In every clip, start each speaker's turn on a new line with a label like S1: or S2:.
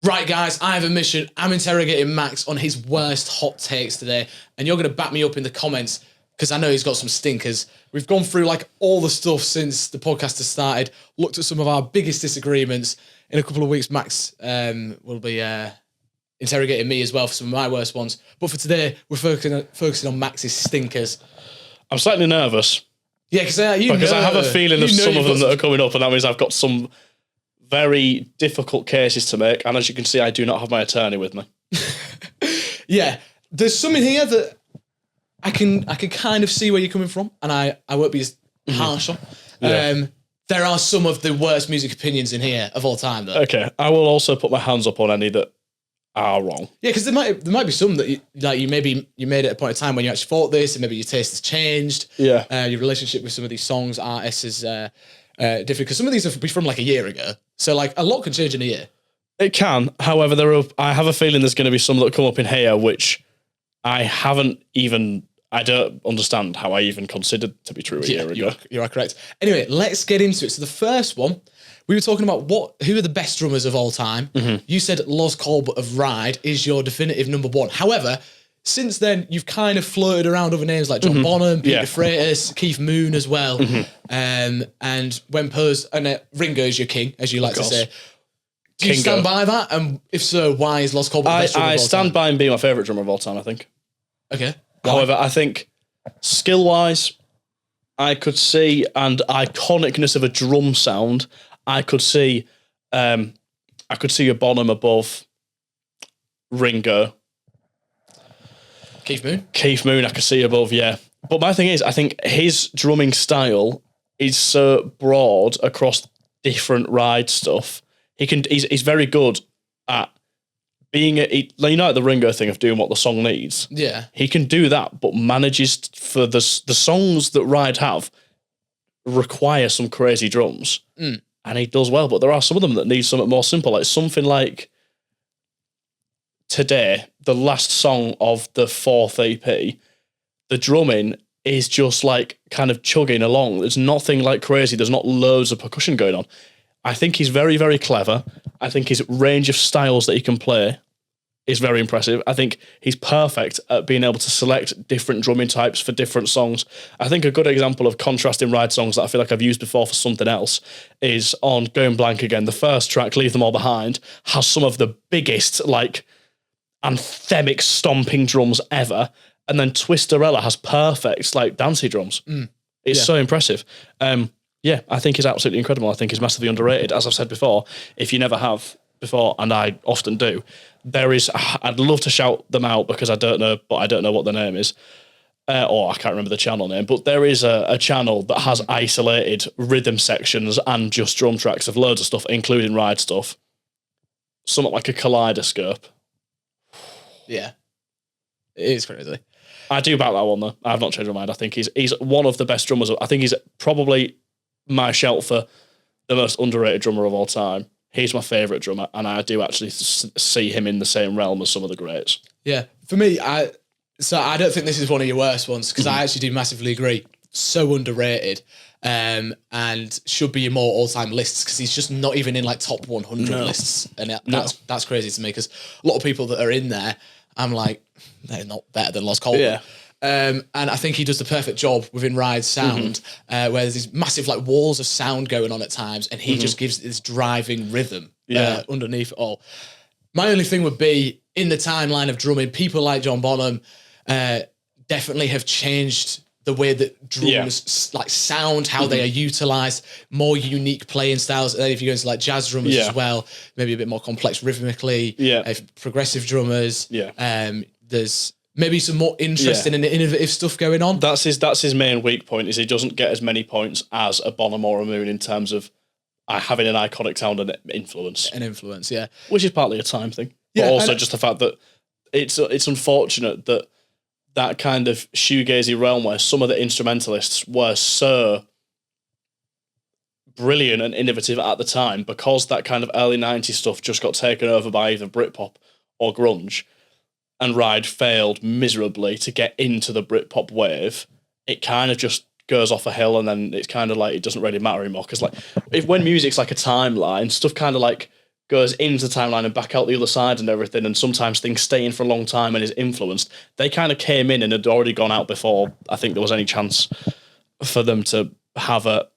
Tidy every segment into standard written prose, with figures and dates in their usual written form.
S1: Right, guys, I have a mission. I'm interrogating Max on his worst hot takes today, and you're going to back me up in the comments because I know he's got some stinkers. We've gone through like all the stuff since the podcast has started, looked at some of our biggest disagreements. In a couple of weeks, Max will be interrogating me as well for some of my worst ones. But for today, we're focusing on Max's stinkers.
S2: I'm slightly nervous.
S1: Yeah, because
S2: I have a feeling of some of them that are coming up, and that means I've got some very difficult cases to make, and as you can see, I do not have my attorney with me.
S1: Yeah, there's some in here that I can kind of see where you're coming from, and I won't be as harsh on.
S2: Yeah.
S1: There are some of the worst music opinions in here of all time, though.
S2: Okay, I will also put my hands up on any that are wrong.
S1: Yeah, because there might be some that you made at a point in time when you actually thought this, and maybe your taste has changed.
S2: Yeah,
S1: your relationship with some of these songs, artists is different, because some of these are from like a year ago. So like a lot can change in a year.
S2: It can. However, I have a feeling there's going to be some that come up in here which I don't understand how I even considered to be true a year ago.
S1: You are correct. Anyway, let's get into it. So the first one, we were talking about who are the best drummers of all time. Mm-hmm. You said Loz Colbert of Ride is your definitive number one. However, since then, you've kind of floated around other names like John Bonham, Peter Freitas, Keith Moon as well. Mm-hmm. And when posed, and Ringo is your king, as you like to say. Do you stand by that? And if so, why is Loz Colbert the best drummer of all time? I
S2: stand by him being my favourite drummer of all time, I think.
S1: Okay.
S2: However, I think skill-wise, I could see, and iconicness of a drum sound, I could see a Bonham above Ringo.
S1: Keith Moon,
S2: I could see above, yeah. But my thing is, I think his drumming style is so broad across different Ride stuff. He's very good at being like the Ringo thing of doing what the song needs.
S1: Yeah,
S2: he can do that, but manages for the songs that Ride have require some crazy drums, and he does well. But there are some of them that need something more simple, like something like Today, the last song of the 4th EP. The drumming is just like kind of chugging along. There's nothing like crazy. There's not loads of percussion going on. I think he's very, very clever. I think his range of styles that he can play is very impressive. I think he's perfect at being able to select different drumming types for different songs. I think a good example of contrasting Ride songs that I feel like I've used before for something else is on Going Blank Again. The first track, Leave Them All Behind, has some of the biggest, like, anthemic stomping drums ever. And then Twisterella has perfect, like, dancey drums. It's so impressive. Yeah, I think he's absolutely incredible. I think he's massively underrated. As I've said before, if you never have before, and I often do, I'd love to shout them out because I don't know what the name is. Or I can't remember the channel name, but there is a channel that has isolated rhythm sections and just drum tracks of loads of stuff, including Ride stuff. Something like a kaleidoscope.
S1: Yeah. It is crazy.
S2: I do back that one, though. I have not changed my mind. I think he's one of the best drummers. I think he's probably my shout for the most underrated drummer of all time. He's my favourite drummer, and I do actually see him in the same realm as some of the greats.
S1: Yeah. For me, I don't think this is one of your worst ones, because I actually do massively agree. So underrated, and should be in more all-time lists, because he's just not even in like top 100 lists. And that's crazy to me, because a lot of people that are in there, I'm like, they're not better than Loz Colbert. Yeah. And I think he does the perfect job within Ride's sound, where there's these massive like walls of sound going on at times, and he just gives this driving rhythm underneath it all. My only thing would be, in the timeline of drumming, people like John Bonham definitely have changed the way that drums like sound, how they are utilised, more unique playing styles. And then if you go into like jazz drummers as well, maybe a bit more complex rhythmically, progressive drummers, there's maybe some more interesting and innovative stuff going on.
S2: That's his main weak point, is he doesn't get as many points as a Bonham or a Moon in terms of having an iconic sound and influence.
S1: An influence, yeah.
S2: Which is partly a time thing. But also just the fact that it's unfortunate that kind of shoegazy realm where some of the instrumentalists were so brilliant and innovative at the time, because that kind of early 90s stuff just got taken over by either Britpop or grunge, and Ride failed miserably to get into the Britpop wave, it kind of just goes off a hill, and then it's kind of like it doesn't really matter anymore, because like when music's like a timeline, stuff kind of like goes into the timeline and back out the other side and everything, and sometimes things stay in for a long time and is influenced. They kind of came in and had already gone out before I think there was any chance for them to have a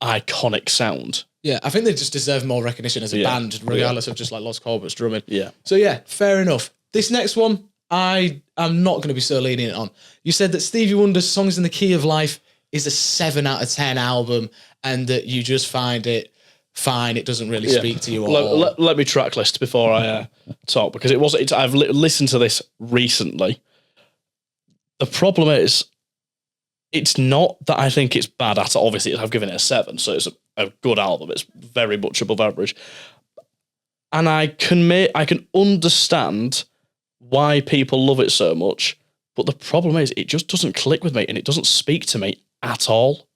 S2: iconic sound.
S1: Yeah, I think they just deserve more recognition as a band, regardless of just like Lost Corbett's drumming.
S2: Yeah.
S1: So yeah, fair enough. This next one, I am not going to be so lenient on. You said that Stevie Wonder's Songs in the Key of Life is a 7 out of 10 album, and that you just find it fine. It doesn't really speak to you at all.
S2: Let me track list before I talk, because I've listened to this recently. The problem is, it's not that I think it's bad at all. Obviously, I've given it a 7, so it's a good album. It's very much above average, and I can understand why people love it so much. But the problem is, it just doesn't click with me, and it doesn't speak to me at all.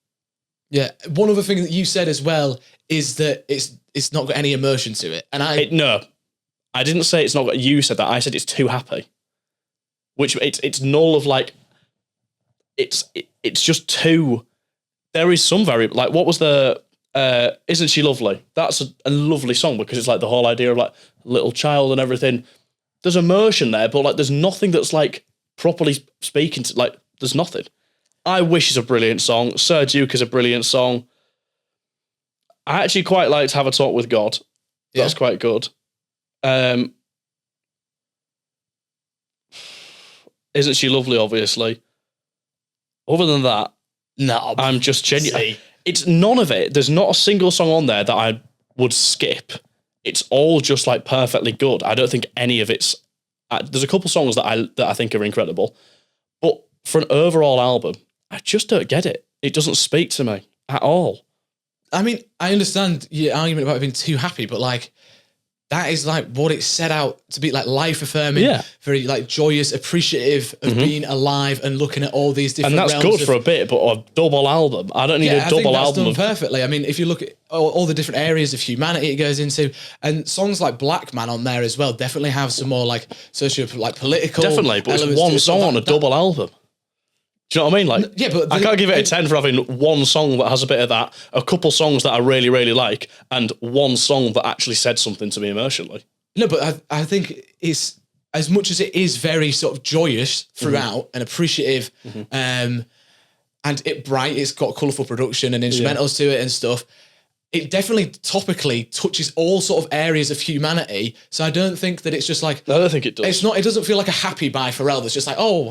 S1: Yeah, one other thing that you said as well is that it's not got any emotion to it, and
S2: no, I didn't say it's not got. You said that. I said it's too happy, which it's null of like. It's just too. There is some very like what was the Isn't She Lovely? That's a lovely song because it's like the whole idea of like little child and everything. There's emotion there, but like there's nothing that's like properly speaking to like. There's nothing. I Wish is a brilliant song. Sir Duke is a brilliant song. I actually quite liked Have a Talk with God. That's quite good. Isn't She Lovely, obviously. Other than that,
S1: no,
S2: I'm just genuine. It's none of it. There's not a single song on there that I would skip. It's all just like perfectly good. I don't think any of it's. There's a couple songs that I think are incredible, but for an overall album, I just don't get it. It doesn't speak to me at all.
S1: I mean, I understand your argument about being too happy, but like that is like what it set out to be, like life affirming, very like joyous, appreciative of being alive and looking at all these different.
S2: And that's good for a bit, but a double album. I don't need a double album.
S1: Done perfectly. I mean, if you look at all the different areas of humanity it goes into, and songs like Black Man on there as well definitely have some more like political.
S2: Definitely, but it's one song on a double album. Do you know what I mean? Like,
S1: yeah, but
S2: I can't give it a 10 for having one song that has a bit of that, a couple songs that I really, really like, and one song that actually said something to me emotionally.
S1: No, but I think it's, as much as it is very sort of joyous throughout and appreciative, and it's got colourful production and instrumentals to it and stuff. It definitely topically touches all sort of areas of humanity. So I don't think that it's just like...
S2: I don't think it does.
S1: It's not. It doesn't feel like a Happy by Pharrell that's just like, I'm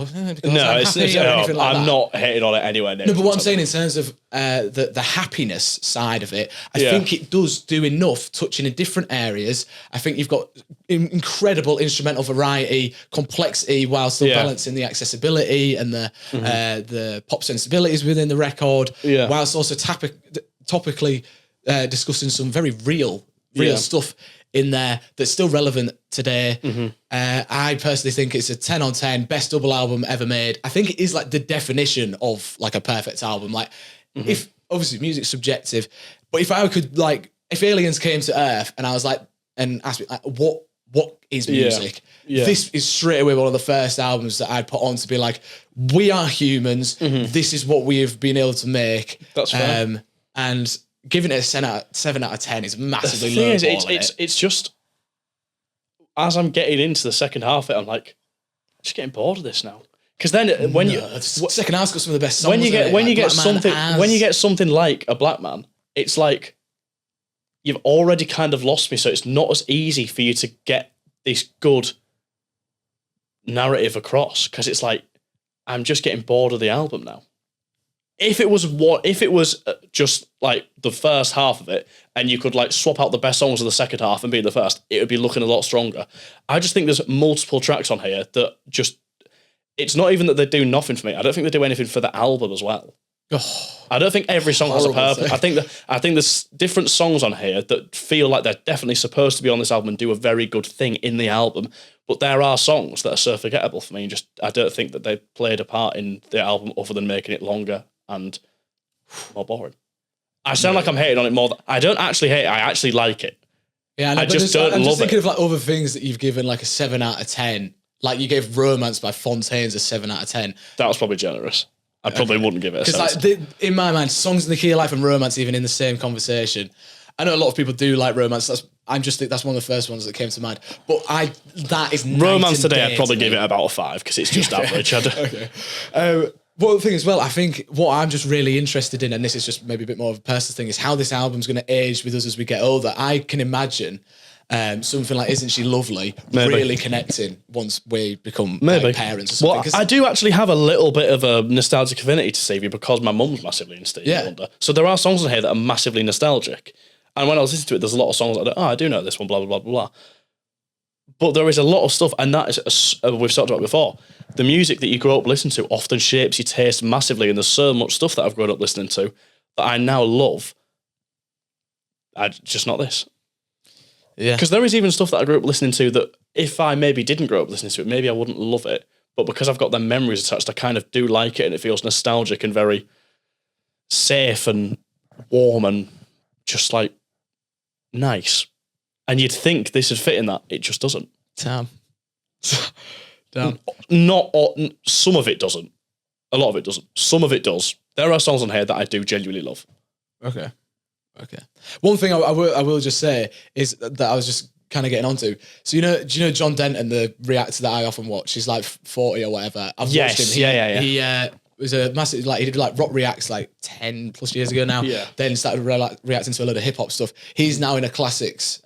S2: not hating on it anywhere near.
S1: No, but what I'm saying in terms of the happiness side of it, I think it does do enough touching in different areas. I think you've got incredible instrumental variety, complexity, while still balancing the accessibility and the pop sensibilities within the record, whilst also topically... discussing some very real stuff in there that's still relevant today. I personally think it's a 10 on 10, best double album ever made. I think it is like the definition of like a perfect album. Like if obviously music's subjective, but if I could like, if aliens came to Earth and I was like, and asked me like, what is music? This is straight away one of the first albums that I'd put on to be like, we are humans. This is what we have been able to make.
S2: That's fair.
S1: And giving it a 7 out of 10 is massively low.
S2: It's just, as I'm getting into the second half of it, I'm like, I'm just getting bored of this now. Because then
S1: the second half's got some of the best songs.
S2: When you get something like a Black Man, it's like you've already kind of lost me. So it's not as easy for you to get this good narrative across, because it's like I'm just getting bored of the album now. If it was just like the first half of it, and you could like swap out the best songs of the second half and be the first, it would be looking a lot stronger. I just think there's multiple tracks on here that just, it's not even that they do nothing for me. I don't think they do anything for the album as well. I don't think every song has a purpose. I think there's different songs on here that feel like they're definitely supposed to be on this album and do a very good thing in the album. But there are songs that are so forgettable for me. And just, I don't think that they played a part in the album other than making it longer and more boring. I sound like I'm hating on it more. I don't actually hate it. I actually like it.
S1: Yeah,
S2: I just don't love it.
S1: I'm just thinking of like other things that you've given like a 7 out of 10. Like you gave Romance by Fontaines a 7 out of 10.
S2: That was probably generous. I probably wouldn't give it a 7.
S1: Because like, in my mind, Songs in the Key of Life and Romance even in the same conversation. I know a lot of people do like Romance. That's I'm just think that's one of the first ones that came to mind. But that is
S2: Romance Today, I'd probably
S1: to
S2: give it about a 5 because it's just average.
S1: Okay. One thing as well, I think what I'm just really interested in, and this is just maybe a bit more of a personal thing, is how this album's going to age with us as we get older. I can imagine something like Isn't She Lovely really connecting once we become like, parents or something.
S2: Well, I do actually have a little bit of a nostalgic affinity to Stevie because my mum's massively into Stevie Wonder. So there are songs on here that are massively nostalgic. And when I was listening to it, there's a lot of songs like, I do know this one, blah, blah, blah, blah. But there is a lot of stuff, and that is, we've talked about before, the music that you grow up listening to often shapes your taste massively, and there's so much stuff that I've grown up listening to that I now love. Just not this.
S1: Yeah.
S2: Because there is even stuff that I grew up listening to that if I maybe didn't grow up listening to it, maybe I wouldn't love it. But because I've got them memories attached, I kind of do like it, and it feels nostalgic and very safe and warm and just like nice. And you'd think this would fit in that. It just doesn't.
S1: Damn.
S2: Not some of it doesn't. A lot of it doesn't. Some of it does. There are songs on here that I do genuinely love.
S1: Okay. One thing I will just say is that I was just kind of getting onto. So do you know John Denton, the reactor that I often watch? He's like 40 or whatever. I've watched him. He was a massive, he did rock reacts 10 plus years ago now.
S2: Yeah.
S1: Then started reacting to a load of hip hop stuff. He's now in a classics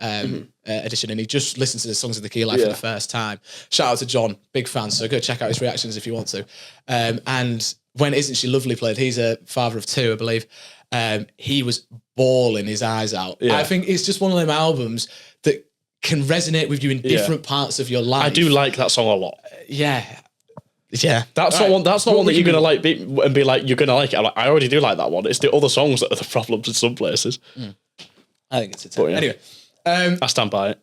S1: edition, and he just listened to the Songs of the Key Life for the first time. Shout out to John, big fan. So go check out his reactions if you want to. And when Isn't She Lovely played, he's a father of 2, I believe. He was bawling his eyes out. Yeah. I think it's just one of them albums that can resonate with you in different parts of your life.
S2: I do like that song a lot.
S1: Yeah.
S2: That's not one that you're gonna be like you're gonna like it. I already do like that one. It's the other songs that are the problems in some places.
S1: I think it's a 10. Anyway,
S2: I stand by it.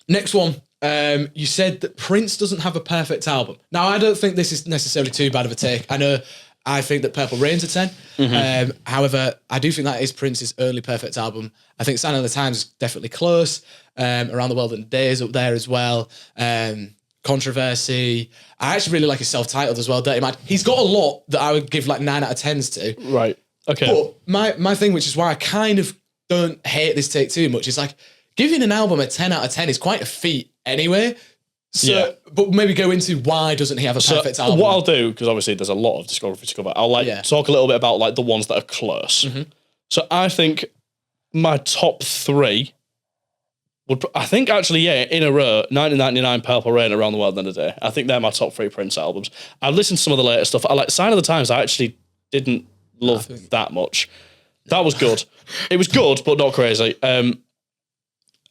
S1: Next one. You said that Prince doesn't have a perfect album. Now, I don't think this is necessarily too bad of a take. I think that Purple Rain's a 10. However, I do think that is Prince's only perfect album. I think Sign of the Times is definitely close. Around the World in a Day is up there as well. Controversy. I actually really like his self-titled as well, Dirty Mind. He's got a lot that I would give 9 out of 10s to.
S2: Right. Okay.
S1: But my thing, which is why I kind of don't hate this take too much, is giving an album a 10 out of 10 is quite a feat anyway. So, but maybe go into why doesn't he have a perfect album?
S2: What I'll do, because obviously there's a lot of discography to cover, I'll talk a little bit about the ones that are close. So I think my top 3 I think actually, in a row, 1999, Purple Rain, Around the World in a Day. I think they're my top 3 Prince albums. I've listened to some of the later stuff. I like Sign of the Times. I actually didn't love that much. That was good. It was good, but not crazy. And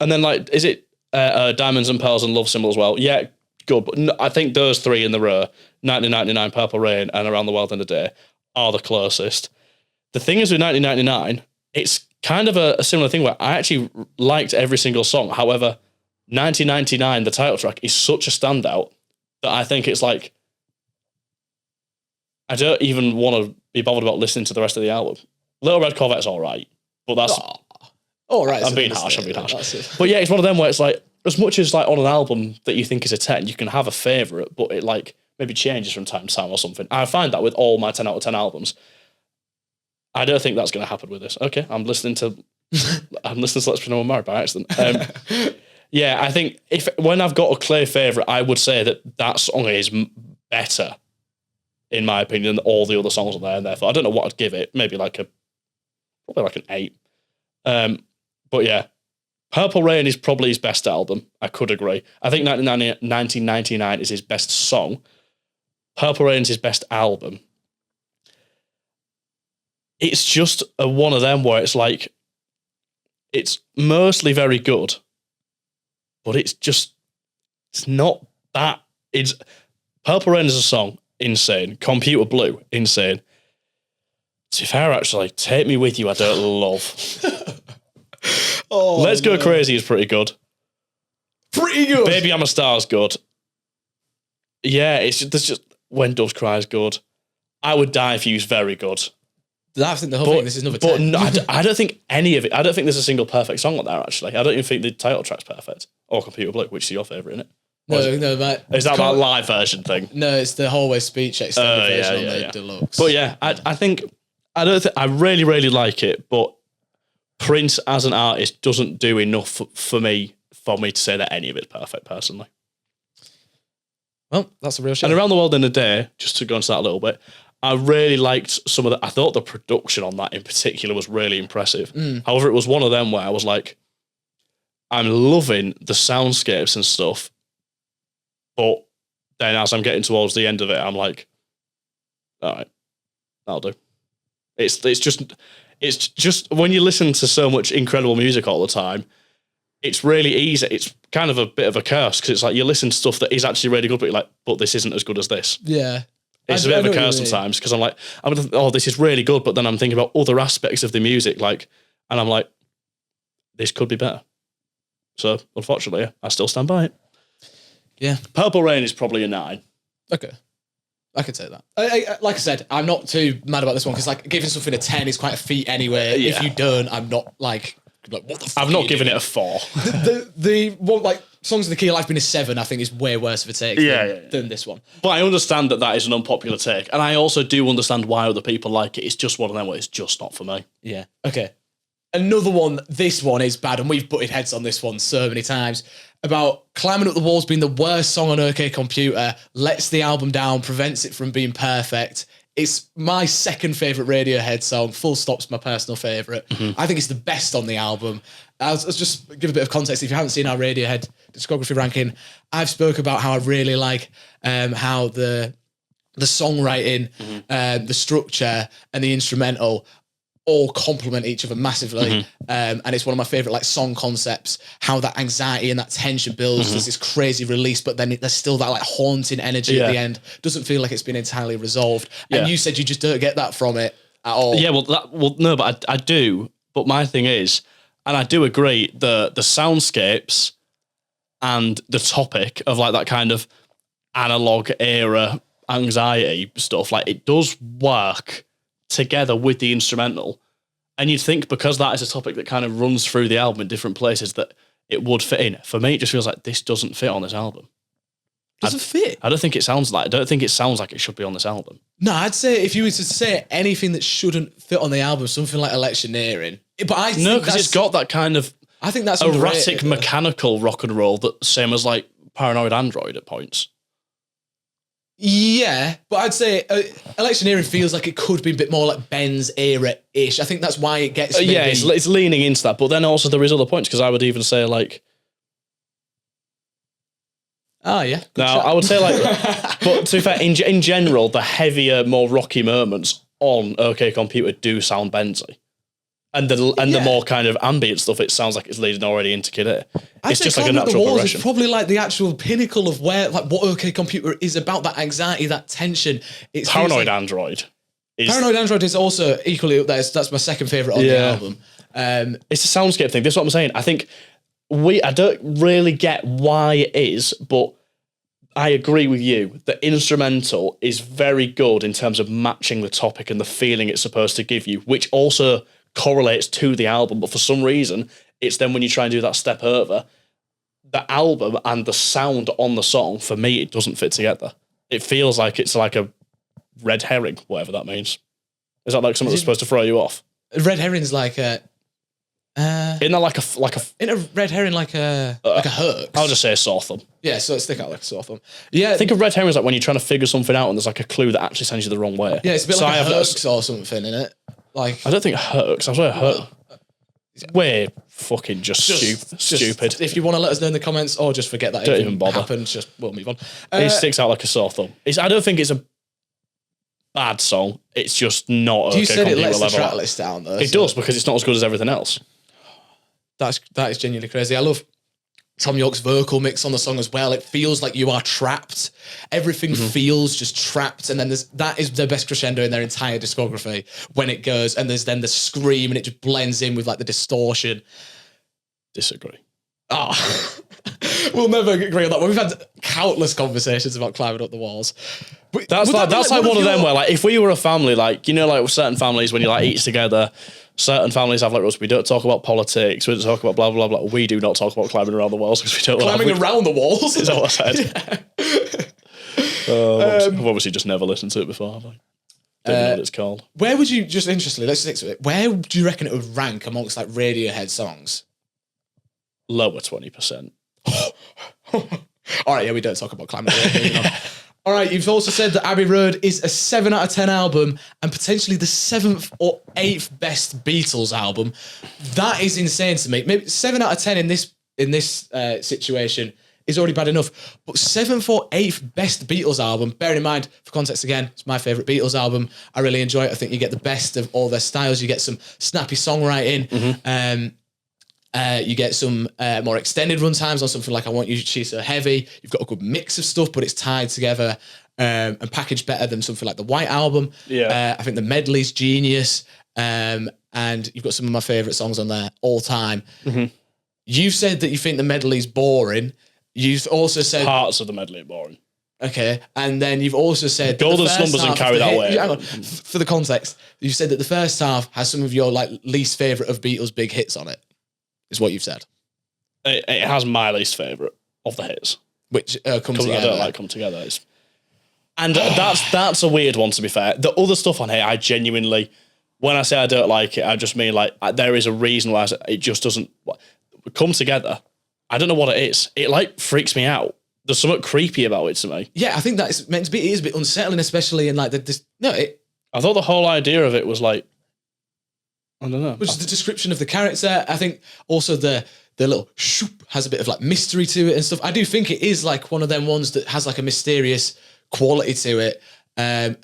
S2: then is it Diamonds and Pearls and Love Symbol as well? Yeah, good. But no, I think those 3 in the row, 1999, Purple Rain, and Around the World in a Day, are the closest. The thing is with 1999, it's kind of a similar thing where I actually liked every single song. However, 1999, the title track, is such a standout that I think it's I don't even want to be bothered about listening to the rest of the album. Little Red Corvette's all right, but that's...
S1: all right.
S2: I'm being harsh. But yeah, it's one of them where it's as much as on an album that you think is a 10, you can have a favourite, but it maybe changes from time to time or something. I find that with all my 10 out of 10 albums. I don't think that's going to happen with this. Okay, I'm listening to Let's Pretend We're Married by accident. I think when I've got a clear favourite, I would say that song is better, in my opinion, than all the other songs on there. And therefore, I don't know what I'd give it. Maybe probably an 8. But yeah, Purple Rain is probably his best album. I could agree. I think 1999 is his best song. Purple Rain is his best album. It's just one of them where it's mostly very good, but it's not that. It's Purple Rain is a song, insane. Computer Blue, insane. To be fair, actually, Take Me With You, I don't love. Let's Go Crazy is pretty good. Baby I'm a Star's good. Yeah, there's just When Doves Cry is good. I Would Die For You is very good.
S1: I think the whole thing, this is another 10.
S2: But no, I don't think any of it, I don't think there's a single perfect song on there, actually. I don't even think the title track's perfect. Or Computer Blue, which is your favourite, isn't it? Is that that live version thing?
S1: No, it's the Hallway Speech extended version on the deluxe.
S2: But yeah, I really, really like it, but Prince as an artist doesn't do enough for me to say that any of it's perfect, personally.
S1: Well, that's a real shame.
S2: And Around the World in a Day, just to go into that a little bit, I really liked some of the... I thought the production on that in particular was really impressive. However, it was one of them where I was like, I'm loving the soundscapes and stuff, but then as I'm getting towards the end of it, I'm like, all right, that'll do. It's just when you listen to so much incredible music all the time, it's really easy. It's kind of a bit of a curse because it's like you listen to stuff that is actually really good, but you're like, but this isn't as good as this.
S1: Yeah.
S2: It's a bit of a curse sometimes because I'm like, oh, this is really good, but then I'm thinking about other aspects of the music, and I'm like, this could be better. So, unfortunately, I still stand by it.
S1: Yeah.
S2: Purple Rain is probably a 9.
S1: Okay. I could say that. Like I said, I'm not too mad about this one because giving something a 10 is quite a feat anyway.
S2: Yeah.
S1: If you don't, I'm not like what the fuck
S2: I've not given it a 4.
S1: the one Songs of the Key of Life being a 7, I think is way worse of a take than this one.
S2: But I understand that is an unpopular take, and I also do understand why other people like it. It's just one of them where it's just not for me.
S1: Yeah. Okay. Another one, this one is bad, and we've butted heads on this one so many times, about Climbing Up the Walls being the worst song on OK Computer, lets the album down, prevents it from being perfect. It's my second favourite Radiohead song, full stop's my personal favourite. I think it's the best on the album. I'll just give a bit of context. If you haven't seen our Radiohead discography ranking, I've spoke about how I really like how the songwriting, the structure and the instrumental all complement each other massively. And it's one of my favourite song concepts, how that anxiety and that tension builds. There's this crazy release, but then there's still that haunting energy at the end. Doesn't feel like it's been entirely resolved. And you said you just don't get that from it at all.
S2: Yeah, no, but I do. But my thing is, and I do agree, the soundscapes and the topic of that kind of analog era anxiety stuff, it does work together with the instrumental. And you'd think because that is a topic that kind of runs through the album in different places that it would fit in. For me, it just feels like this doesn't fit on this album.
S1: Doesn't fit?
S2: I don't think it sounds like it should be on this album.
S1: No, I'd say if you were to say anything that shouldn't fit on the album, something like Electioneering. But
S2: no, because it's got that kind of
S1: I think that's
S2: erratic mechanical rock and roll that same as Paranoid Android at points.
S1: Yeah, but I'd say Electioneering feels like it could be a bit more like Ben's era-ish. I think that's why it gets
S2: yeah, it's leaning into that. But then also there is other points, because I would even say
S1: oh yeah.
S2: Now I would say but to be fair, in general, the heavier, more rocky moments on OK Computer do sound Benzy. And the more kind of ambient stuff, it sounds like it's leading already into Kid A. It's just like a natural progression.
S1: It's probably the actual pinnacle of where what OK Computer is about, that anxiety, that tension. It's
S2: Paranoid Android.
S1: Paranoid Android is also equally up there. That's my second favourite on the album.
S2: It's a soundscape thing. This is what I'm saying. I think I don't really get why it is, but I agree with you. The instrumental is very good in terms of matching the topic and the feeling it's supposed to give you, which also correlates to the album. But for some reason, it's then when you try and do that step over, the album and the sound on the song, for me, it doesn't fit together. It feels like it's like a red herring, whatever that means. Is that something that's supposed to throw you off?
S1: Red herring's like a...
S2: Isn't that
S1: in a red herring like a hoax?
S2: I'll just say a sore thumb.
S1: Yeah, so stick out like a sore thumb. Yeah,
S2: think of red herring as when you're trying to figure something out and there's a clue that actually sends you the wrong way.
S1: Yeah, it's a bit like a hoax or something in it. I
S2: don't think hoax. I swear hoax. We're fucking just stupid.
S1: If you want to let us know in the comments, or just forget that
S2: don't even bother.
S1: Happens, we'll move on.
S2: It sticks out like a sore thumb. I don't think it's a bad song. It's just not.
S1: You said it lets the track list down though.
S2: It does, because it's not as good as everything else.
S1: That is genuinely crazy. I love Tom York's vocal mix on the song as well. It feels like you are trapped. Everything feels just trapped. And then that is the best crescendo in their entire discography when it goes, and there's then the scream and it just blends in with the distortion.
S2: Disagree.
S1: We'll never agree on that one. We've had countless conversations about Climbing Up the Walls.
S2: That's one of them where if we were a family, with certain families when you eat together, certain families have rules. We don't talk about politics. We don't talk about blah blah blah. We do not talk about climbing around the walls because we don't.
S1: Climbing around the walls.
S2: Is that what I said? I've obviously just never listened to it before, have Don't know what it's called.
S1: Where would you, just interestingly, let's stick to it. Where do you reckon it would rank amongst like Radiohead songs?
S2: Lower 20%.
S1: All right, yeah, we don't talk about climate. All right, you've also said that Abbey Road is a 7 out of 10 album and potentially the 7th or 8th best Beatles album. That is insane to me. Maybe 7 out of 10 in this situation is already bad enough. But 7th or 8th best Beatles album, bearing in mind, for context again, it's my favourite Beatles album. I really enjoy it. I think you get the best of all their styles. You get some snappy songwriting. You get some more extended run times on something like I Want You, She's So Heavy. You've got a good mix of stuff, but it's tied together and packaged better than something like the White Album.
S2: Yeah.
S1: I think the medley's genius. And you've got some of my favourite songs on there all time. You've said that you think the medley's boring. You've also said...
S2: Parts of the medley are boring.
S1: Okay, and then you've also said...
S2: Golden Slumbers and Carry That Way.
S1: Hang on. For the context, you've said that the first half has some of your like least favourite of Beatles' big hits on it, is what you've said.
S2: It has my least favourite of the hits.
S1: Which Come Together.
S2: I don't like Come Together. And that's a weird one, to be fair. The other stuff on here, I genuinely... When I say I don't like it, I just mean like there is a reason why it just doesn't... Come Together... I don't know what it is. It like freaks me out. There's something creepy about it to me.
S1: Yeah, I think that's meant to be. It is a bit unsettling, especially in like this. No,
S2: I thought the whole idea of it was like, I don't know.
S1: Which is the description of the character. I think also the little shoop has a bit of like mystery to it and stuff. I do think it is like one of them ones that has like a mysterious quality to it,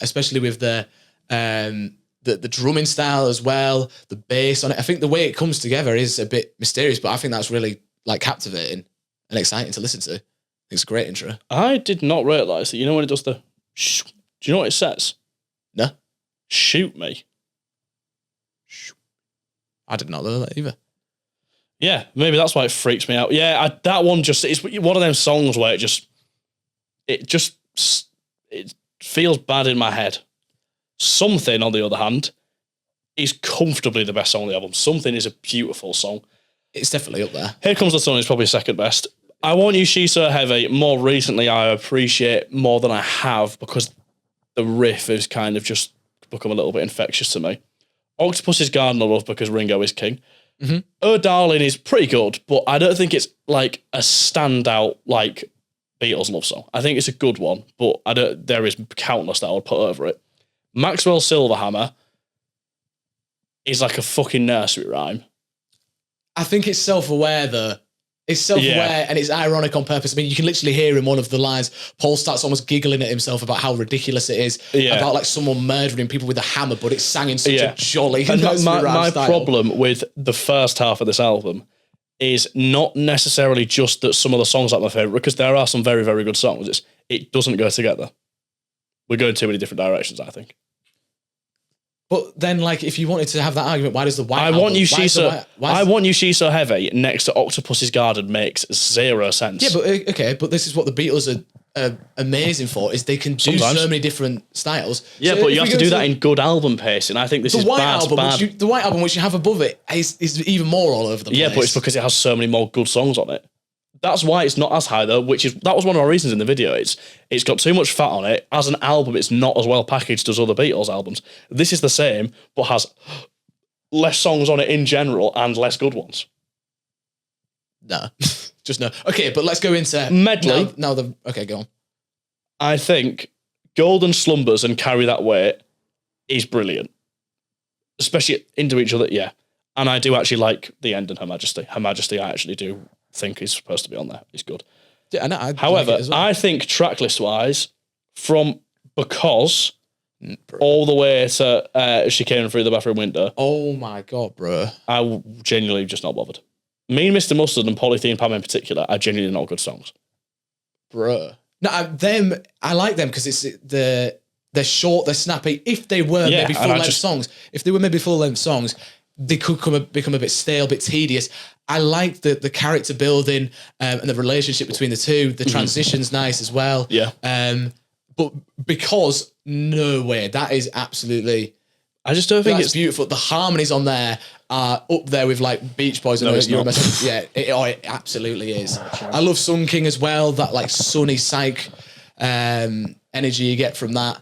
S1: especially with the drumming style as well, the bass on it. I think the way it comes together is a bit mysterious, but I think that's really like captivating and exciting to listen to. I think it's a great intro.
S2: I did not realise that. You know when it does the shh, do you know what it says?
S1: No.
S2: Shoot me.
S1: I did not know that either.
S2: Yeah, maybe that's why it freaks me out. Yeah, that one just, it's one of them songs where it feels bad in my head. Something, on the other hand, is comfortably the best song on the album. Something is a beautiful song.
S1: It's definitely up there.
S2: Here Comes the Sun is probably second best. I Want You, She's So Heavy, more recently I appreciate more than I have because the riff has kind of just become a little bit infectious to me. Octopus's Garden I love because Ringo is king. Oh Darling is pretty good, but I don't think it's like a standout like Beatles love song. I think it's a good one, but there is countless that I would put over it. Maxwell Silverhammer is like a fucking nursery rhyme.
S1: I think it's self-aware though. It's self-aware and it's ironic on purpose. I mean, you can literally hear in one of the lines, Paul starts almost giggling at himself about how ridiculous it is. About like someone murdering people with a hammer, but it's sang in such a jolly
S2: and my
S1: style.
S2: problem with the first half of this album is not necessarily just that some of the songs are my favourite, because there are some very, very good songs. It doesn't go together. We're going too many different directions, I think.
S1: But then, like, if you wanted to have that argument, why does the White
S2: I
S1: album...
S2: Want You, She's So Heavy next to Octopus's Garden makes zero sense.
S1: Yeah, but okay, but this is what the Beatles are amazing for, is they can do so many different styles.
S2: Yeah,
S1: so
S2: but you have to do that in good album pacing. I think this is bad.
S1: The White Album, which you have above it, is even more all over the place.
S2: Yeah, but it's because it has so many more good songs on it. That's why it's not as high though, that was one of our reasons in the video. It's got too much fat on it. As an album, it's not as well packaged as other Beatles albums. This is the same, but has less songs on it in general and less good ones.
S1: No. Just no. Okay, but let's go into...
S2: Medley.
S1: Okay, go on.
S2: I think Golden Slumbers and Carry That Way is brilliant. Especially into each other, yeah. And I do actually like the end and Her Majesty. Her Majesty I actually do think is supposed to be on there. It's good.
S1: Yeah, I
S2: however,
S1: like it as well.
S2: I think tracklist wise, because all the way to She Came In Through the Bathroom Window.
S1: Oh my God, bro.
S2: I genuinely just not bothered. Me and Mr. Mustard and Polythene Pam in particular are genuinely not good songs.
S1: Bro. No, I like them because they're short, they're snappy. If they were maybe full-length songs, they could become a bit stale, a bit tedious. I like the character building and the relationship between the two. The transition's nice as well.
S2: Yeah.
S1: But because no way, that is absolutely...
S2: I just don't think
S1: it's beautiful. The harmonies on there are up there with like Beach Boys. And it absolutely is. I love Sun King as well. That like sunny psych energy you get from that.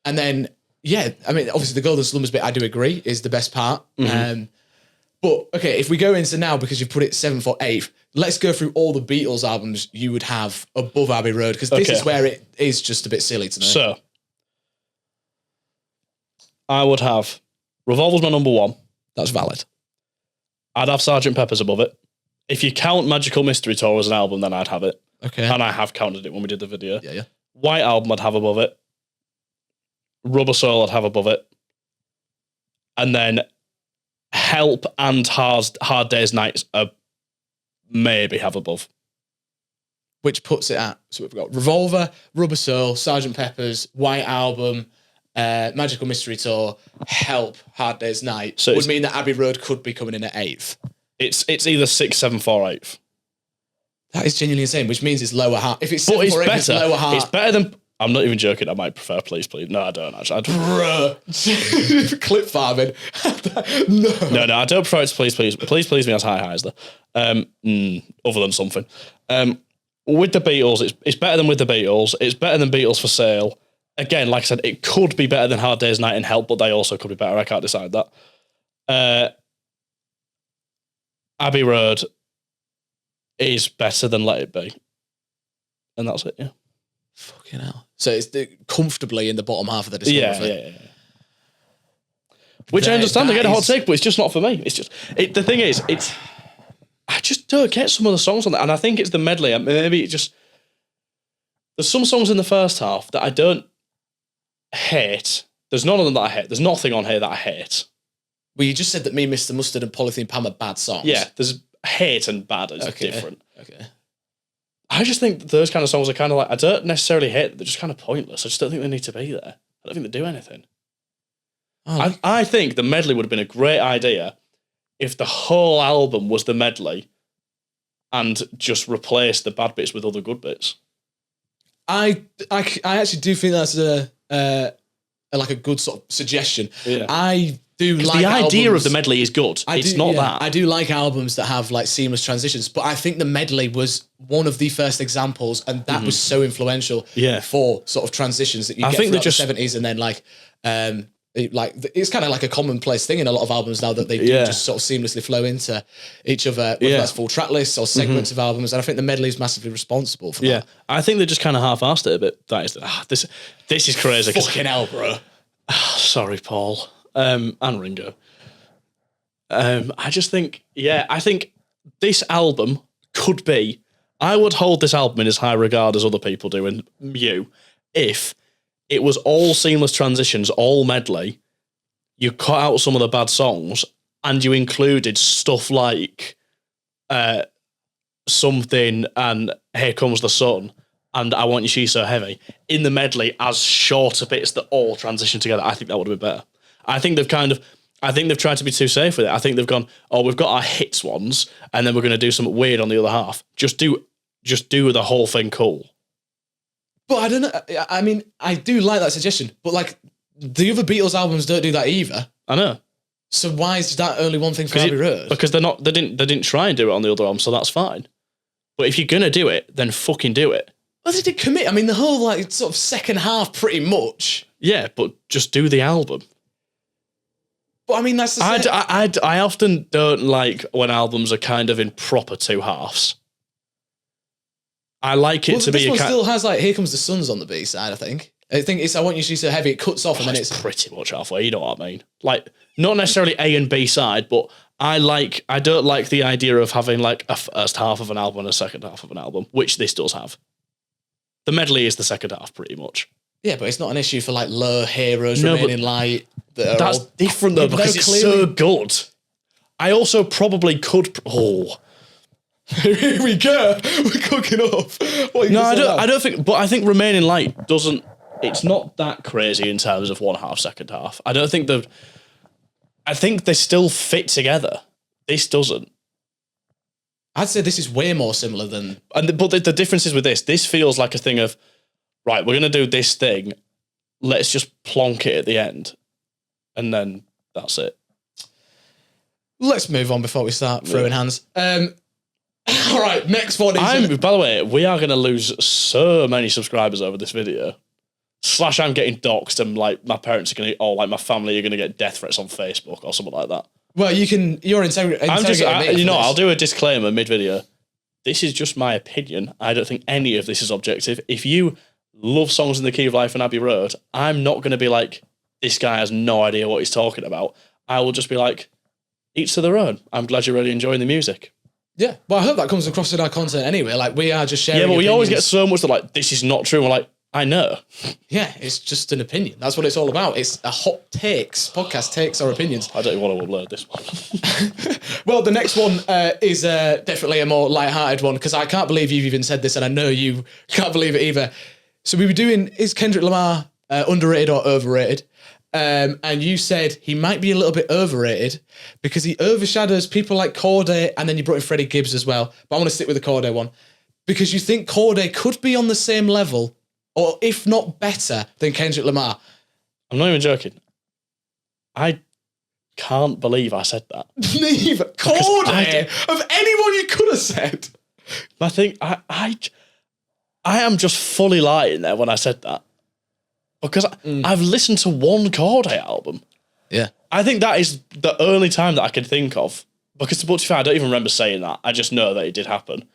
S1: And then, yeah, I mean, obviously the Golden Slumbers bit, I do agree, is the best part. But, okay, if we go into now, because you've put it 7th or 8th, let's go through all the Beatles albums you would have above Abbey Road, because this is where it is just a bit silly to me.
S2: So, I would have Revolver's my number 1.
S1: That's valid.
S2: I'd have Sgt. Pepper's above it. If you count Magical Mystery Tour as an album, then I'd have it.
S1: Okay.
S2: And I have counted it when we did the video.
S1: Yeah.
S2: White Album I'd have above it. Rubber Soul I'd have above it. And then Help and Hard Day's Nights are maybe have above.
S1: Which puts it at, so we've got Revolver, Rubber Soul, Sgt. Pepper's, White Album, Magical Mystery Tour, Help, Hard Day's Night, so would mean that Abbey Road could be coming in at 8th.
S2: It's either 6th, 7th, or 8th.
S1: That is genuinely insane, which means it's lower half. If it's 7th or 8th, it's lower half.
S2: It's better than... I'm not even joking. I might prefer Please Please. No, I don't actually.
S1: Bruh. Clip farming.
S2: No, I don't prefer it to Please Please. Please Please me has high highs though. Other than something. With the Beatles, it's better than With the Beatles. It's better than Beatles for Sale. Again, like I said, it could be better than Hard Day's Night and Help, but they also could be better. I can't decide that. Abbey Road is better than Let It Be. And that's it, yeah.
S1: Fucking hell. So it's comfortably in the bottom half of the discography.
S2: Yeah. Which I understand, I get a hot take, but it's just not for me. It's just... the thing is, I just don't get some of the songs on that. And I think it's the medley. Maybe it just... There's some songs in the first half that I don't hate. There's none of them that I hate. There's nothing on here that I hate.
S1: Well, you just said that Me, Mr. Mustard and Polythene Pam are bad songs.
S2: Yeah, there's hate and bad is different.
S1: Okay.
S2: I just think that those kind of songs are kind of like, I don't necessarily hate them, they're just kind of pointless. I just don't think they need to be there. I don't think they do anything. Oh, I think the medley would have been a great idea if the whole album was the medley and just replaced the bad bits with other good bits.
S1: I actually do think that's a good sort of suggestion.
S2: Yeah.
S1: I do like
S2: the
S1: albums.
S2: idea of the medley is good. It's not that.
S1: I do like albums that have like seamless transitions, but I think the medley was one of the first examples, and that was so influential for sort of transitions that you get throughout the 70s, and then it's kind of like a commonplace thing in a lot of albums now that they do just sort of seamlessly flow into each other, whether that's full track lists or segments of albums, and I think the medley is massively responsible for that. Yeah,
S2: I think they just kind of half-assed it a bit. That is, this is crazy.
S1: Fucking hell, bro.
S2: Sorry, Paul. And Ringo. I just think, I think this album could be, I would hold this album in as high regard as other people do, and you, if it was all seamless transitions, all medley, you cut out some of the bad songs, and you included stuff like Something and Here Comes the Sun and I Want You She's So Heavy in the medley as shorter bits that all transition together. I think that would have been better. I think they've tried to be too safe with it. I think they've gone, we've got our hits ones, and then we're going to do something weird on the other half. Just do the whole thing cool.
S1: But I don't know. I mean, I do like that suggestion, but like the other Beatles albums don't do that either.
S2: I know.
S1: So why is that only one thing for Abbey Road?
S2: Because they didn't try and do it on the other album, so that's fine. But if you're gonna do it, then fucking do it.
S1: Well, they did commit. I mean, the whole like sort of second half, pretty much.
S2: Yeah, but just do the album.
S1: But I mean, that's the same.
S2: I often don't like when albums are kind of in proper two halves. I like it to be.
S1: This one still has like "Here Comes the Sun's" on the B side. I think it's "I Want You She's So Heavy." It cuts off, and then it's
S2: pretty much halfway. You know what I mean? Like not necessarily A and B side, but I don't like the idea of having like a first half of an album and a second half of an album, which this does have. The medley is the second half, pretty much.
S1: Yeah, but it's not an issue for like Low, Heroes, Remaining Light.
S2: That's different though, because it's so good. I also probably could.
S1: Here we go. We're cooking up.
S2: I don't think. But I think Remaining Light doesn't. It's not that crazy in terms of one half, second half. I don't think I think they still fit together. This doesn't.
S1: I'd say this is way more similar than.
S2: But the difference is with this. This feels like a thing of, right, we're going to do this thing. Let's just plonk it at the end. And then that's it.
S1: Let's move on before we start throwing hands. All right, next one is...
S2: By the way, we are going to lose so many subscribers over this video. Slash, I'm getting doxxed and like my parents are gonna, or like my family are gonna get death threats on Facebook or something like that.
S1: Well, you're interrogating me.
S2: I'll do a disclaimer mid-video. This is just my opinion. I don't think any of this is objective. If you love songs in the key of life and Abbey Road, I'm not gonna be like, this guy has no idea what he's talking about. I will just be like, each to their own. I'm glad you're really enjoying the music.
S1: Yeah, well, I hope that comes across in our content anyway. Like, we are just sharing.
S2: Yeah, but we
S1: opinions.
S2: always get so much that like, this is not true. And we're like, I know.
S1: Yeah, it's just an opinion. That's what it's all about. It's a hot takes. Podcast takes our opinions.
S2: I don't even want to upload this one.
S1: Well, the next one is definitely a more light-hearted one, because I can't believe you've even said this, and I know you can't believe it either. So we were doing, is Kendrick Lamar underrated or overrated? And you said he might be a little bit overrated because he overshadows people like Corday, and then you brought in Freddie Gibbs as well. But I want to stick with the Corday one because you think Corday could be on the same level, or if not better, than Kendrick Lamar.
S2: I'm not even joking. I can't believe I said that.
S1: Neither. Corday, of anyone you could have said.
S2: I think I am just fully lying there when I said that. Because I've listened to one Corday album.
S1: Yeah.
S2: I think that is the only time that I can think of. Because to be fair, I don't even remember saying that. I just know that it did happen.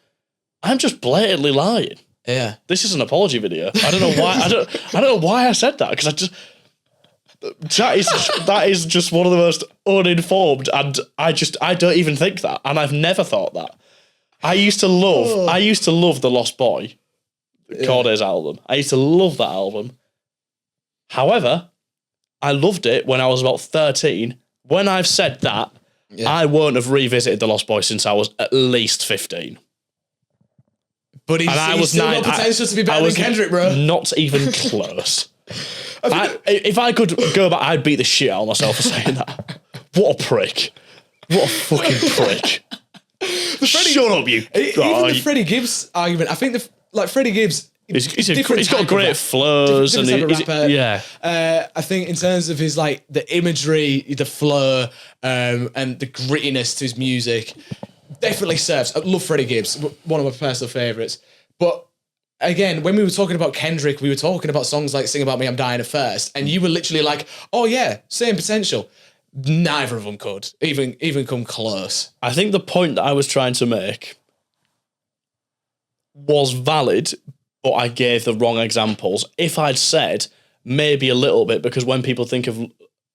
S2: I'm just blatantly lying.
S1: Yeah.
S2: This is an apology video. I don't know why. I don't know why I said that, because I just that is just one of the most uninformed, and I don't even think that, and I've never thought that. I used to love The Lost Boy, Corday's album. I used to love that album. However, I loved it when I was about 13. When I've said that, I won't have revisited The Lost Boy since I was at least 15.
S1: But he's still got potential to be better than Kendrick, bro.
S2: Not even close. If I could go back, I'd beat the shit out of myself for saying that. What a prick. What a fucking prick. Shut up, you.
S1: Even the Freddie Gibbs argument, I think Freddie Gibbs,
S2: he's got great flows.
S1: I think in terms of his the imagery, the flow, and the grittiness to his music, definitely serves. I love Freddie Gibbs, one of my personal favourites. But again, when we were talking about Kendrick, we were talking about songs like Sing About Me, I'm Dying at First, and you were literally like, oh yeah, same potential. Neither of them could even come close.
S2: I think the point that I was trying to make was valid, but I gave the wrong examples. If I'd said maybe a little bit, because when people think of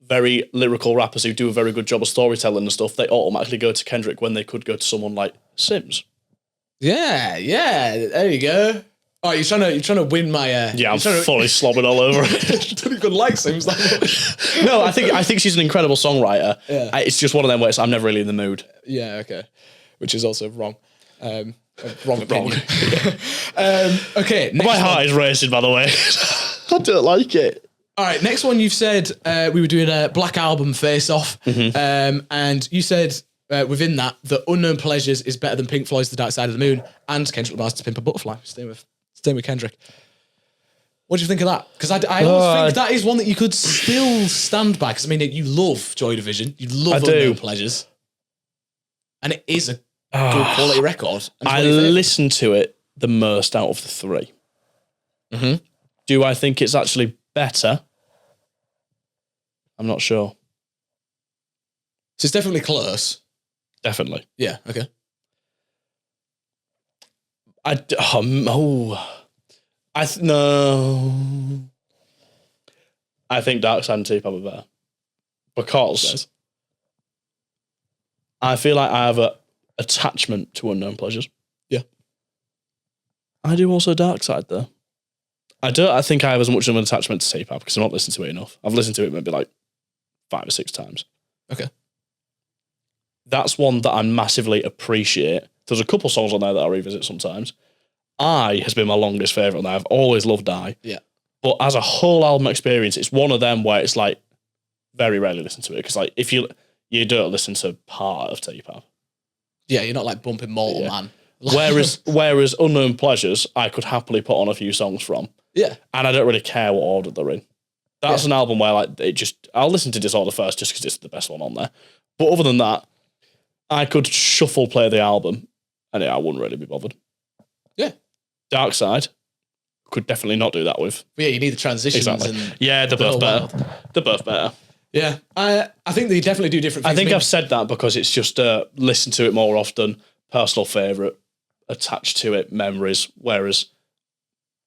S2: very lyrical rappers who do a very good job of storytelling and stuff, they automatically go to Kendrick when they could go to someone like Sims.
S1: Yeah, there you go. Oh, you're trying to win my.
S2: I'm fully slobbing all over it.
S1: Don't even like Sims that much.
S2: No, I think she's an incredible songwriter.
S1: Yeah.
S2: It's just one of them where I'm never really in the mood.
S1: Yeah, okay, which is also wrong. Wrong opinion. Okay,
S2: my heart is racing, by the way. I don't like it.
S1: All right, next one. You've said we were doing a Black Album face-off, and you said within that Unknown Pleasures is better than Pink Floyd's The Dark Side of the Moon and Kendrick Lamar's To Pimp a Butterfly. Staying with Kendrick. What do you think of that? Because I always think that is one that you could still stand by. Because I mean, you love Joy Division, you love Unknown Pleasures, and it is a good quality record.
S2: I listen to it the most out of the three.
S1: Mm-hmm.
S2: Do I think it's actually better? I'm not sure.
S1: So it's definitely close.
S2: Definitely.
S1: Yeah, okay.
S2: No. I think Dark Side and T-Pop are better. Because I feel like I have a attachment to Unknown Pleasures.
S1: Yeah.
S2: I do also Dark Side, though. I think I have as much of an attachment to T-Pop because I'm not listening to it enough. I've listened to it maybe 5 or 6 times.
S1: Okay.
S2: That's one that I massively appreciate. There's a couple songs on there that I revisit sometimes. I has been my longest favourite on there. I've always loved I.
S1: Yeah.
S2: But as a whole album experience, it's one of them where it's very rarely listen to it. Because if you don't listen to part of T-Pop.
S1: Yeah, you're not bumping Mortal Man.
S2: Whereas Unknown Pleasures, I could happily put on a few songs from.
S1: Yeah.
S2: And I don't really care what order they're in. That's an album where I'll listen to Disorder first just because it's the best one on there. But other than that, I could shuffle play the album and I wouldn't really be bothered.
S1: Yeah.
S2: Dark Side, could definitely not do that with.
S1: But yeah, you need the transitions.
S2: Exactly.
S1: And
S2: Yeah, they're both better. They're both better.
S1: Yeah, I think they definitely do different things.
S2: I think I've said that because it's just listen to it more often, personal favourite, attached to it, memories, whereas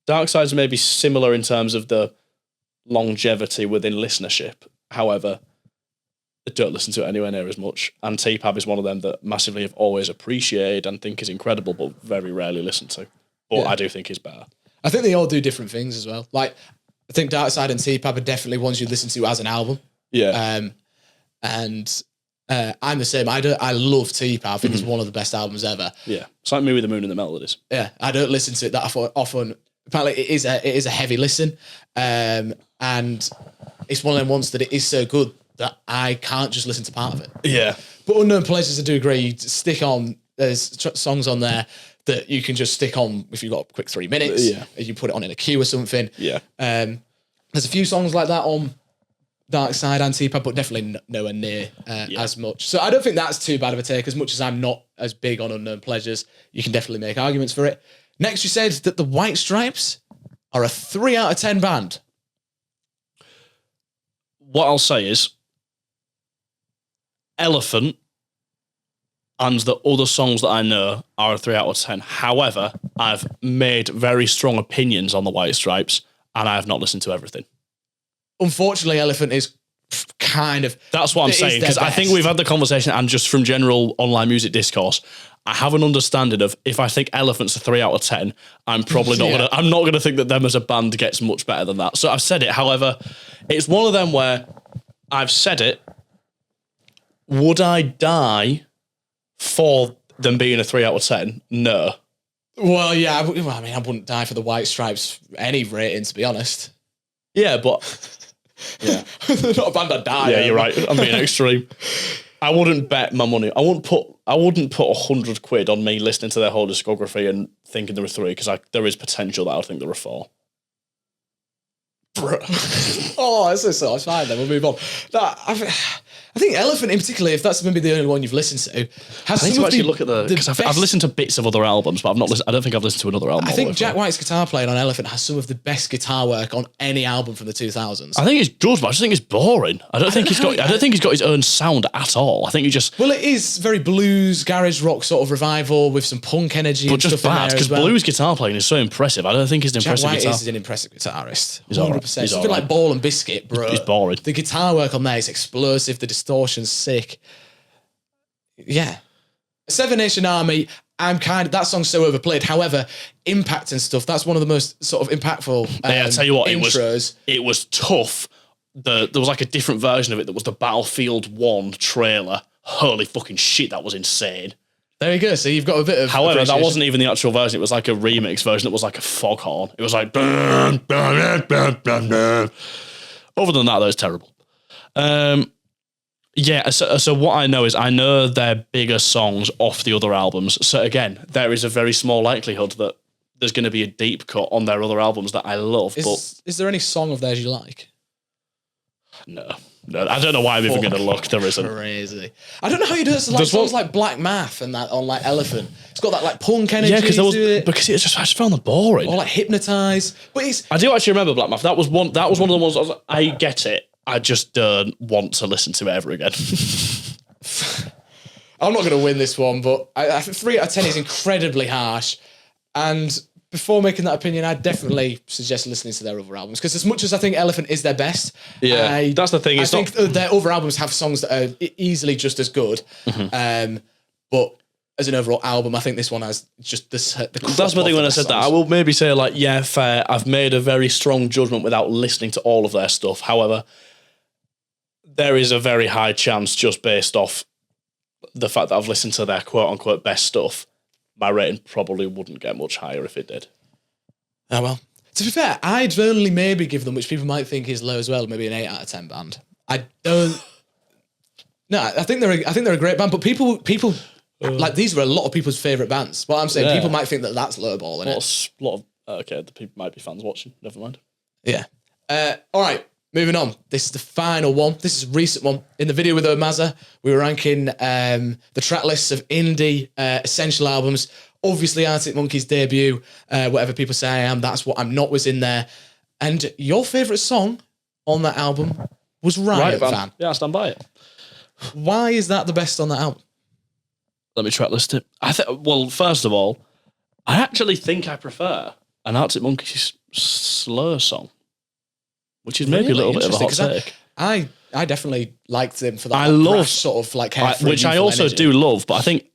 S2: Dark Side's maybe similar in terms of the longevity within listenership. However, I don't listen to it anywhere near as much. And T-Pab is one of them that massively have always appreciated and think is incredible, but very rarely listen to. But I do think is better.
S1: I think they all do different things as well. Like, I think Dark Side and T-Pab are definitely ones you listen to as an album.
S2: Yeah.
S1: And I'm the same. I love T-Pab. I think it's one of the best albums ever.
S2: Yeah. It's like Me with the Moon and the Melodies.
S1: Yeah. I don't listen to it that often. Apparently, it is a heavy listen. And it's one of them ones that it is so good that I can't just listen to part of it.
S2: Yeah.
S1: But Unknown Pleasures, I do agree. You stick on, there's songs on there that you can just stick on if you've got a quick 3 minutes.
S2: Yeah.
S1: You put it on in a queue or something.
S2: Yeah.
S1: There's a few songs like that on Dark Side and T-Pab, but definitely nowhere near as much. So I don't think that's too bad of a take. As much as I'm not as big on Unknown Pleasures, you can definitely make arguments for it. Next, you said that the White Stripes are a 3 out of 10 band.
S2: What I'll say is Elephant and the other songs that I know are a 3 out of 10. However, I've made very strong opinions on the White Stripes and I have not listened to everything.
S1: Unfortunately, Elephant is kind of...
S2: That's what I'm saying, because I think we've had the conversation, and just from general online music discourse, I have an understanding of if I think Elephant's a 3 out of 10, I'm probably not I'm not gonna think that them as a band gets much better than that. So I've said it. However, it's one of them where I've said it. Would I die for them being a 3 out of 10? No.
S1: Well, yeah. I wouldn't die for the White Stripes any rating, to be honest.
S2: Yeah, but... Yeah.
S1: They're not a band that die.
S2: Yeah, you're right. I'm being extreme. I wouldn't bet my money. I wouldn't put 100 quid on me listening to their whole discography and thinking there are 3, because there is potential that I would think there are 4.
S1: Bro. Oh, it's so it's fine then. We'll move on. I think Elephant in particular, if that's maybe the only one you've listened to, has
S2: I need
S1: some
S2: to
S1: of
S2: actually look at because I've listened to bits of other albums, but I've not listened. I don't think I've listened to another album.
S1: I think Jack White's guitar playing on Elephant has some of the best guitar work on any album from the 2000s.
S2: I think it's good, but I just think it's boring. I don't think he's got his own sound at all. I think he just...
S1: Well, it is very blues, garage rock sort of revival with some punk energy,
S2: but just bad, because blues guitar playing is so impressive. I don't think he's an
S1: Jack
S2: impressive
S1: White
S2: guitar.
S1: is an impressive guitarist.
S2: He's 100%.
S1: Right. Something like Ball and Biscuit, bro.
S2: He's boring.
S1: The guitar work on there is explosive. The distortion's sick. Yeah. Seven Nation Army, that song's so overplayed. However, Impact and stuff, that's one of the most sort of impactful
S2: I tell you what,
S1: intros.
S2: It was tough. There was like a different version of it that was the Battlefield 1 trailer. Holy fucking shit, that was insane.
S1: There you go. So you've got a bit of...
S2: However, that wasn't even the actual version. It was like a remix version that was like a foghorn. It was like... Other than that, though, it's terrible. Yeah, so what I know is I know their bigger songs off the other albums. So again, there is a very small likelihood that there's going to be a deep cut on their other albums that I love.
S1: Is there any song of theirs you like?
S2: No, I don't know why I'm even going to look. There isn't.
S1: Crazy. I don't know how you do it. So like songs like Black Math and that on like Elephant. It's got that like punk energy.
S2: Yeah, because I just found them boring.
S1: Or like Hypnotize. But
S2: I do actually remember Black Math. That was one of the ones I get it. I just don't want to listen to it ever again.
S1: I'm not going to win this one, but I think 3 out of 10 is incredibly harsh. And before making that opinion, I'd definitely suggest listening to their other albums. Because as much as I think Elephant is their best,
S2: that's the thing.
S1: I think their other albums have songs that are easily just as good. Mm-hmm. But as an overall album, I think this one has just the
S2: that's the thing when I said that. I will maybe say, like, yeah, fair. I've made a very strong judgment without listening to all of their stuff. However, there is a very high chance, just based off the fact that I've listened to their quote-unquote best stuff, my rating probably wouldn't get much higher if it did.
S1: Oh, well. To be fair, I'd only maybe give them, which people might think is low as well, maybe an 8 out of 10 band. I don't... No, I think they're a great band, but people like, these were a lot of people's favourite bands. What I'm saying, people might think that that's lowballing it.
S2: Okay, the people might be fans watching. Never mind.
S1: Yeah. All right. Moving on. This is the final one. This is a recent one. In the video with Omaza, we were ranking the track lists of indie essential albums Obviously, Arctic Monkeys' debut, Whatever People Say I Am, That's What I'm Not was in there. And your favourite song on that album was Riot Van.
S2: Yeah, I stand by it.
S1: Why is that the best on that album?
S2: Let me track list it. Well, first of all, I actually think I prefer an Arctic Monkeys Slur song, which is maybe a little bit of a hot take.
S1: I definitely liked them for that.
S2: I love
S1: sort of like
S2: which I also do love, but I think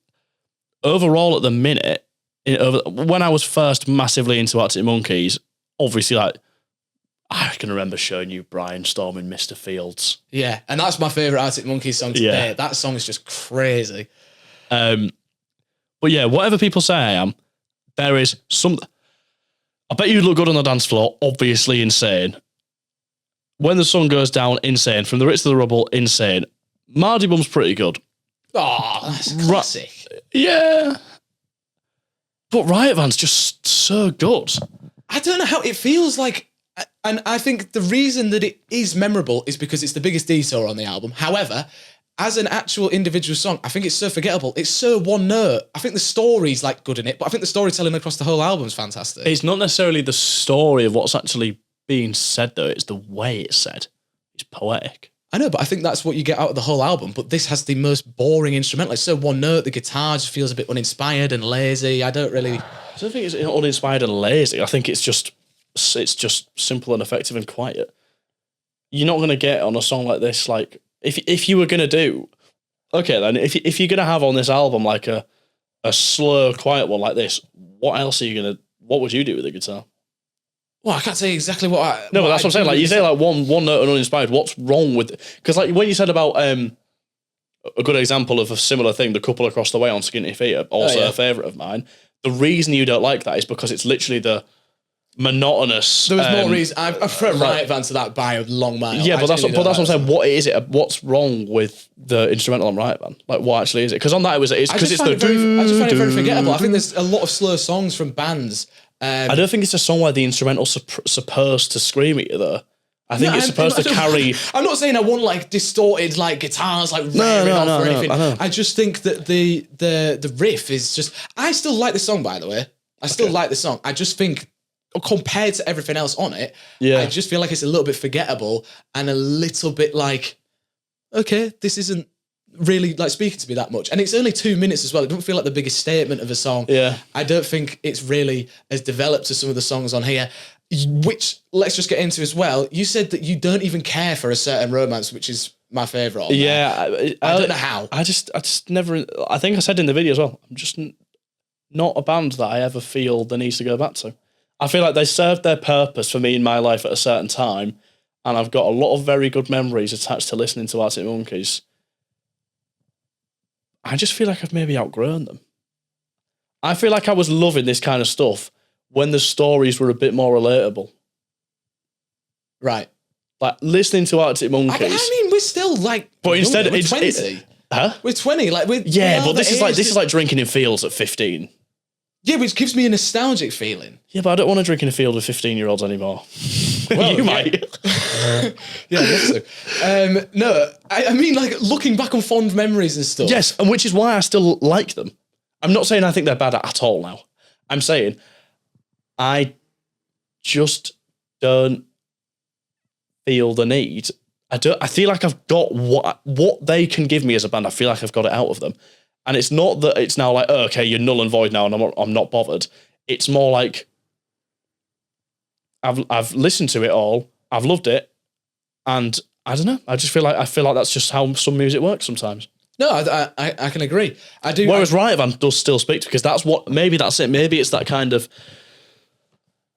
S2: overall at the minute, when I was first massively into Arctic Monkeys, obviously like I can remember showing you Brian storming Mr. Fields.
S1: Yeah, and that's my favourite Arctic Monkeys song today. Yeah. That song is just crazy.
S2: But yeah, Whatever People Say I Am, there is some. I bet you'd look good on the dance floor. Obviously, Insane. When the Sun Goes Down, Insane. From the Ritz to the Rubble, Insane. Mardy Bum's pretty good.
S1: Oh, that's classic.
S2: Yeah. But Riot Van's just so good.
S1: I don't know how it feels like. And I think the reason that it is memorable is because it's the biggest detour on the album. However, as an actual individual song, I think it's so forgettable. It's so one note. I think the story's like good in it, but I think the storytelling across the whole album is fantastic.
S2: It's not necessarily the story of what's actually being said, though. It's the way it's said. It's poetic.
S1: I know, but I think that's what you get out of the whole album. But this has the most boring instrumental. It's so one note. The guitar just feels a bit uninspired and lazy. I don't think
S2: it's uninspired and lazy. I think it's just simple and effective and quiet. You're not going to get on a song like this, like, if you were going to do, okay, then if you're going to have on this album like a slow, quiet one like this, what would you do with the guitar?
S1: Well, I can't say exactly what I...
S2: No, but that's what I'm saying. Like, you say like one note and uninspired. What's wrong with... Because like when you said about a good example of a similar thing, The Couple Across the Way on Skinny Feet, also a favourite of mine, the reason you don't like that is because it's literally the monotonous...
S1: There was more reason. I prefer Riot Van to that by a long mile.
S2: Yeah, but that's what I'm saying. What is it? What's wrong with the instrumental on Riot Van? Like, what actually is it? Because on that it's because it's the...
S1: I just find it very forgettable. I think there's a lot of slow songs from bands...
S2: I don't think it's a song where the instrumental's supposed to scream at you, though. I think it's supposed to carry...
S1: I'm not saying I want, like, distorted, like, guitars, like, raring off or anything. I just think that the riff is just... I still like the song, by the way. I still like the song. I just think, compared to everything else on it, I just feel like it's a little bit forgettable and a little bit like, okay, this isn't really like speaking to me that much, and it's only 2 minutes as well. It doesn't feel like the biggest statement of a song. I don't think it's really as developed as some of the songs on here, which let's just get into as well. You said that you don't even care for A Certain Romance, which is my favourite. I don't know how. I just never...
S2: I think I said in the video as well, I'm just not a band that I ever feel the need to go back to. I feel like they served their purpose for me in my life at a certain time, and I've got a lot of very good memories attached to listening to Arctic Monkeys. I just feel like I've maybe outgrown them. I feel like I was loving this kind of stuff when the stories were a bit more relatable.
S1: Right.
S2: Like, listening to Arctic Monkeys...
S1: I mean, we're still, like...
S2: But instead...
S1: We're 20.
S2: Huh?
S1: We're 20. Like,
S2: yeah, but this is like drinking in fields at 15.
S1: Yeah, which gives me a nostalgic feeling.
S2: Yeah, but I don't want to drink in a field with 15-year-olds anymore. Well, you might.
S1: Yeah, I guess so. No, I mean, like, looking back on fond memories and stuff.
S2: Yes, and which is why I still like them. I'm not saying I think they're bad at all now. I'm saying I just don't feel the need. I feel like I've got what they can give me as a band. I feel like I've got it out of them. And it's not that it's now like, oh, okay, you're null and void now and I'm not bothered. It's more like I've listened to it all, I've loved it, and I don't know. I feel like that's just how some music works sometimes.
S1: No, I can agree. I do.
S2: Whereas Riot Van does still speak to, because maybe that's it. Maybe it's that kind of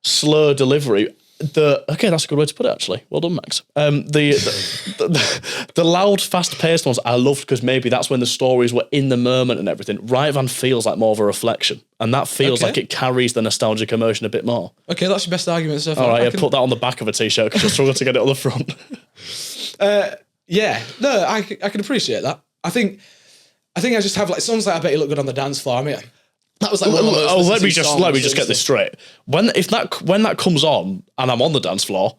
S2: slow delivery. Okay, that's a good way to put it, actually. Well done, Max. The loud, fast-paced ones I loved because maybe that's when the stories were in the moment and everything. Riot Van feels like more of a reflection, and that feels like it carries the nostalgic emotion a bit more.
S1: Okay, that's your best argument so far.
S2: All right, put that on the back of a t-shirt because I struggle to get it on the front.
S1: Yeah, no, I can appreciate that. I think I just have like songs like I Bet You Look Good on the Dance Floor. I mean, that was like one of those.
S2: Let me just get this straight. When that comes on and I'm on the dance floor,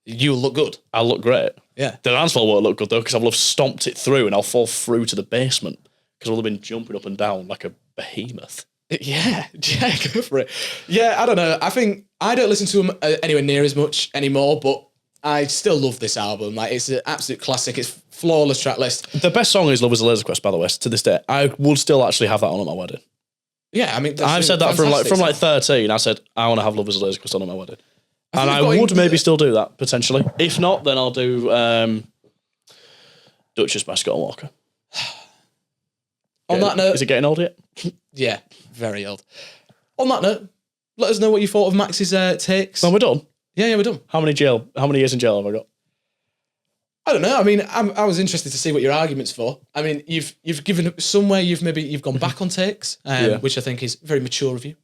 S1: you'll look good.
S2: I'll look great.
S1: Yeah.
S2: The dance floor won't look good though because I'll have stomped it through and I'll fall through to the basement because I'll have been jumping up and down like a behemoth.
S1: Yeah, go for it. Yeah, I don't know. I think I don't listen to him anywhere near as much anymore, but I still love this album. Like, it's an absolute classic. It's flawless track list.
S2: The best song is Love Is a Laser Quest, by the way, to this day. I would still actually have that on at my wedding.
S1: Yeah, I mean,
S2: I've said that from 13. I said, I want to have Love Is a Laser Quest on at my wedding. And I would maybe still do that, potentially. If not, then I'll do Duchess by Scott Walker.
S1: On that note...
S2: Is it getting old yet?
S1: Yeah, very old. On that note, let us know what you thought of Max's takes.
S2: Well, we're done.
S1: Yeah, we're done.
S2: How many years in jail have I got?
S1: I don't know. I mean, I was interested to see what your argument's for. I mean, you've given somewhere you've gone back on takes, which I think is very mature of you.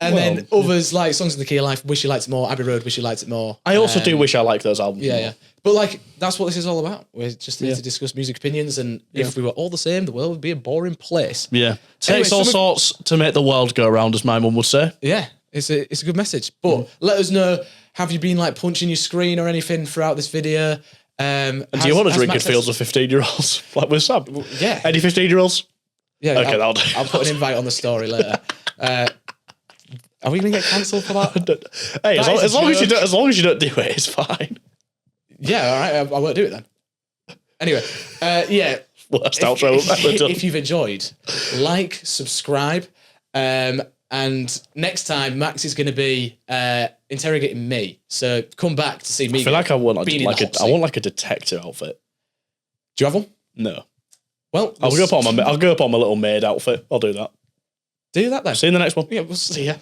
S1: And then others like Songs in the Key of Life, Wish You Liked It More, Abbey Road, Wish You Liked It More.
S2: I also do wish I liked those albums.
S1: Yeah. But like, that's what this is all about. We're just here to discuss music opinions, and if we were all the same, the world would be a boring place.
S2: Yeah. Takes all sorts to make the world go round, as my mum would say.
S1: Yeah, it's a good message. But let us know, have you been like punching your screen or anything throughout this video?
S2: And do you want to drink in fields of 15-year-olds? Like with Sam?
S1: Yeah.
S2: Any 15-year-olds?
S1: Yeah.
S2: Okay, that'll do.
S1: I'll put an invite on the story later. Are we going to get cancelled for that?
S2: Hey, as long as you don't do it, it's fine.
S1: Yeah, all right. I won't do it then. Anyway,
S2: Worst outro ever done.
S1: If you've enjoyed, like, subscribe, and next time Max is going to be interrogating me. So come back to see me.
S2: I feel like I want like a detective outfit.
S1: Do you have one?
S2: No.
S1: Well,
S2: I'll go up on my little maid outfit. I'll do that.
S1: Do that then.
S2: See you in the next one.
S1: Yeah, we'll see you.